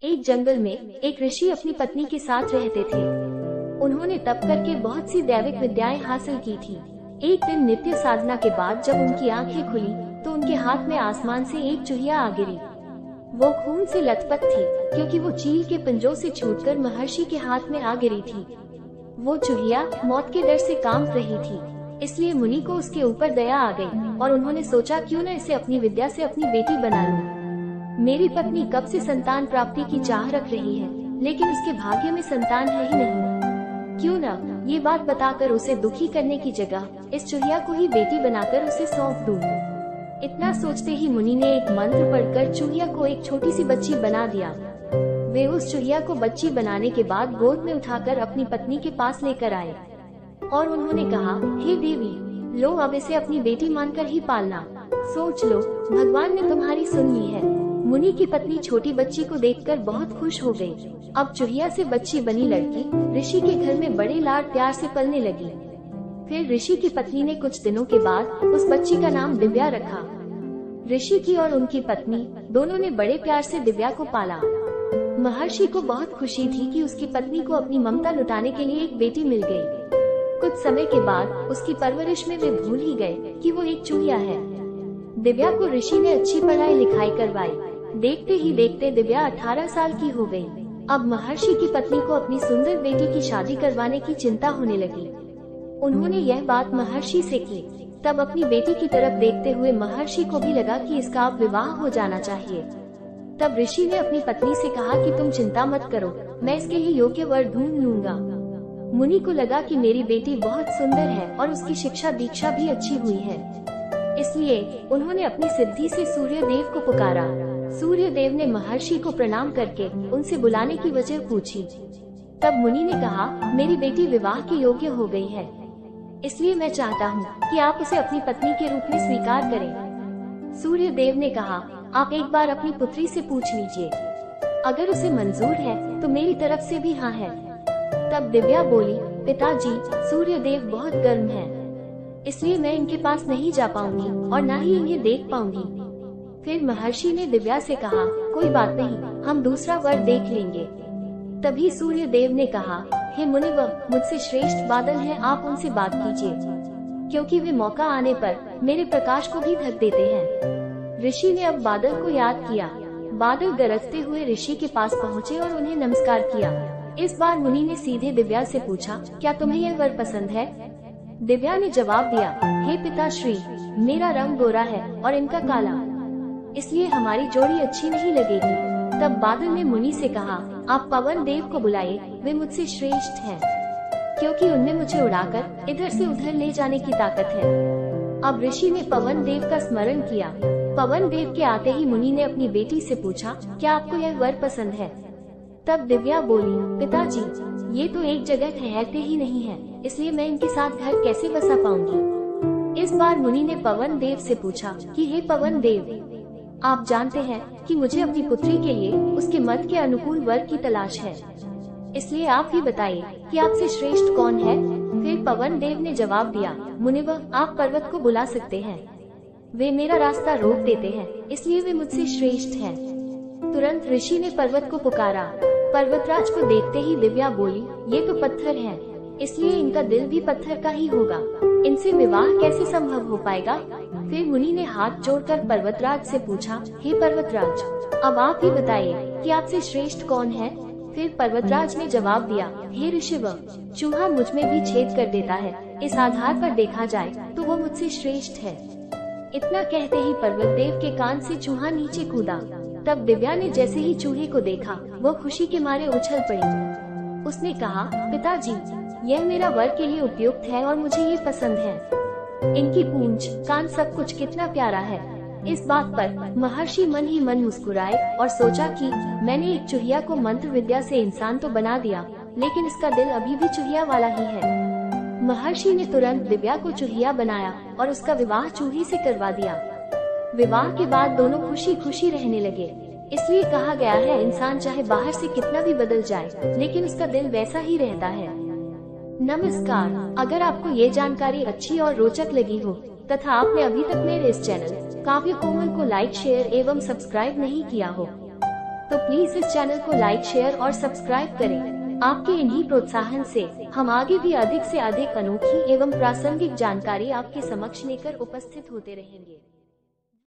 एक जंगल में एक ऋषि अपनी पत्नी के साथ रहते थे। उन्होंने तप करके बहुत सी दैविक विद्याएं हासिल की थी। एक दिन नित्य साधना के बाद जब उनकी आंखें खुली तो उनके हाथ में आसमान से एक चूहिया आ गिरी। वो खून से लथपथ थी क्योंकि वो चील के पंजों से छूटकर महर्षि के हाथ में आ गिरी थी। वो चूहिया मौत के डर से कांप रही थी, इसलिए मुनि को उसके ऊपर दया आ गई और उन्होंने सोचा क्यों न इसे अपनी विद्या से अपनी बेटी बना लूं। मेरी पत्नी कब से संतान प्राप्ति की चाह रख रही है, लेकिन उसके भाग्य में संतान है ही नहीं। क्यों न ये बात बताकर उसे दुखी करने की जगह इस चूहिया को ही बेटी बनाकर उसे सौंप दूं। इतना सोचते ही मुनि ने एक मंत्र पढ़कर चूहिया को एक छोटी सी बच्ची बना दिया। वे उस चूहिया को बच्ची बनाने के बाद गोद में उठाकर अपनी पत्नी के पास लेकर आए और उन्होंने कहा, हे देवी, लो अब इसे अपनी बेटी मानकर ही पालना। सोच लो, भगवान ने तुम्हारी सुन ली है। मुनि की पत्नी छोटी बच्ची को देखकर बहुत खुश हो गई। अब चूहिया से बच्ची बनी लड़की ऋषि के घर में बड़े लाड प्यार से पलने लगी। फिर ऋषि की पत्नी ने कुछ दिनों के बाद उस बच्ची का नाम दिव्या रखा। ऋषि की और उनकी पत्नी दोनों ने बड़े प्यार से दिव्या को पाला। महर्षि को बहुत खुशी थी कि उसकी पत्नी को अपनी ममता लुटाने के लिए एक बेटी मिल गई। कुछ समय के बाद उसकी परवरिश में वे भूल ही गए कि वो एक चूहिया है। दिव्या को ऋषि ने अच्छी पढ़ाई लिखाई करवाई। देखते ही देखते दिव्या 18 साल की हो गई। अब महर्षि की पत्नी को अपनी सुंदर बेटी की शादी करवाने की चिंता होने लगी। उन्होंने यह बात महर्षि से की। तब अपनी बेटी की तरफ देखते हुए महर्षि को भी लगा कि इसका अब विवाह हो जाना चाहिए। तब ऋषि ने अपनी पत्नी से कहा कि तुम चिंता मत करो, मैं इसके लिए योग्य वर ढूंढ लूंगा। मुनि को लगा कि मेरी बेटी बहुत सुंदर है और उसकी शिक्षा दीक्षा भी अच्छी हुई है, इसलिए उन्होंने अपनी सिद्धि से सूर्य देव को पुकारा। सूर्य देव ने महर्षि को प्रणाम करके उनसे बुलाने की वजह पूछी। तब मुनि ने कहा, मेरी बेटी विवाह के योग्य हो गई है, इसलिए मैं चाहता हूँ कि आप उसे अपनी पत्नी के रूप में स्वीकार करें। सूर्य देव ने कहा, आप एक बार अपनी पुत्री से पूछ लीजिए, अगर उसे मंजूर है तो मेरी तरफ से भी हाँ है। तब दिव्या बोली, पिताजी, सूर्य देव बहुत गर्म है, इसलिए मैं इनके पास नहीं जा पाऊंगी और न ही इन्हें देख पाऊंगी। फिर महर्षि ने दिव्या से कहा, कोई बात नहीं, हम दूसरा वर देख लेंगे। तभी सूर्य देव ने कहा, हे मुनिवर, मुझसे श्रेष्ठ बादल हैं, आप उनसे बात कीजिए, क्योंकि वे मौका आने पर मेरे प्रकाश को भी ढक देते हैं। ऋषि ने अब बादल को याद किया। बादल गरजते हुए ऋषि के पास पहुँचे और उन्हें नमस्कार किया। इस बार मुनि ने सीधे दिव्या से पूछा, क्या तुम्हें यह वर पसंद है? दिव्या ने जवाब दिया, हे पिताश्री, मेरा रंग गोरा है और इनका काला, इसलिए हमारी जोड़ी अच्छी नहीं लगेगी। तब बादल ने मुनि से कहा, आप पवन देव को बुलाइए, वे मुझसे श्रेष्ठ हैं, क्योंकि उनमें मुझे उड़ाकर इधर से उधर ले जाने की ताकत है। अब ऋषि ने पवन देव का स्मरण किया। पवन देव के आते ही मुनि ने अपनी बेटी से पूछा, क्या आपको यह वर पसंद है? तब दिव्या बोली, पिताजी, ये तो एक जगह ठहरते ही नहीं है, इसलिए मैं इनके साथ घर कैसे बसा पाऊंगी। इस बार मुनि ने पवन देव से पूछा कि हे पवन देव, आप जानते हैं कि मुझे अपनी पुत्री के लिए उसके मत के अनुकूल वर की तलाश है, इसलिए आप ही बताइए कि आपसे श्रेष्ठ कौन है? फिर पवन देव ने जवाब दिया, मुनिवर, आप पर्वत को बुला सकते हैं, वे मेरा रास्ता रोक देते हैं, इसलिए वे मुझसे श्रेष्ठ हैं। तुरंत ऋषि ने पर्वत को पुकारा। पर्वतराज को देखते ही दिव्या बोली, ये तो पत्थर हैं, इसलिए इनका दिल भी पत्थर का ही होगा, इनसे विवाह कैसे संभव हो पाएगा? फिर मुनि ने हाथ जोड़कर पर्वतराज से पूछा, हे पर्वतराज, अब आप ही बताइए कि आपसे श्रेष्ठ कौन है? फिर पर्वतराज ने जवाब दिया, हे ऋषिवर, चूहा मुझ में भी छेद कर देता है, इस आधार पर देखा जाए तो वो मुझसे श्रेष्ठ है। इतना कहते ही पर्वत देव के कान से चूहा नीचे कूदा। तब दिव्या ने जैसे ही चूहे को देखा, वो खुशी के मारे उछल पड़ी। उसने कहा, पिताजी, यह मेरा वर के लिए उपयुक्त है और मुझे ये पसंद है। इनकी पूंछ, कान, सब कुछ कितना प्यारा है। इस बात पर महर्षि मन ही मन मुस्कुराए और सोचा कि मैंने एक चूहिया को मंत्र विद्या से इंसान तो बना दिया, लेकिन इसका दिल अभी भी चूहिया वाला ही है। महर्षि ने तुरंत दिव्या को चूहिया बनाया और उसका विवाह चूही से करवा दिया। विवाह के बाद दोनों खुशी खुशी रहने लगे। इसलिए कहा गया है, इंसान चाहे बाहर से कितना भी बदल जाए, लेकिन उसका दिल वैसा ही रहता है। नमस्कार, अगर आपको ये जानकारी अच्छी और रोचक लगी हो तथा आपने अभी तक मेरे इस चैनल काव्य कोमल को लाइक, शेयर एवं सब्सक्राइब नहीं किया हो तो प्लीज इस चैनल को लाइक, शेयर और सब्सक्राइब करें। आपके इन्हीं प्रोत्साहन से हम आगे भी अधिक से अधिक अनोखी एवं प्रासंगिक जानकारी आपके समक्ष लेकर उपस्थित होते रहेंगे।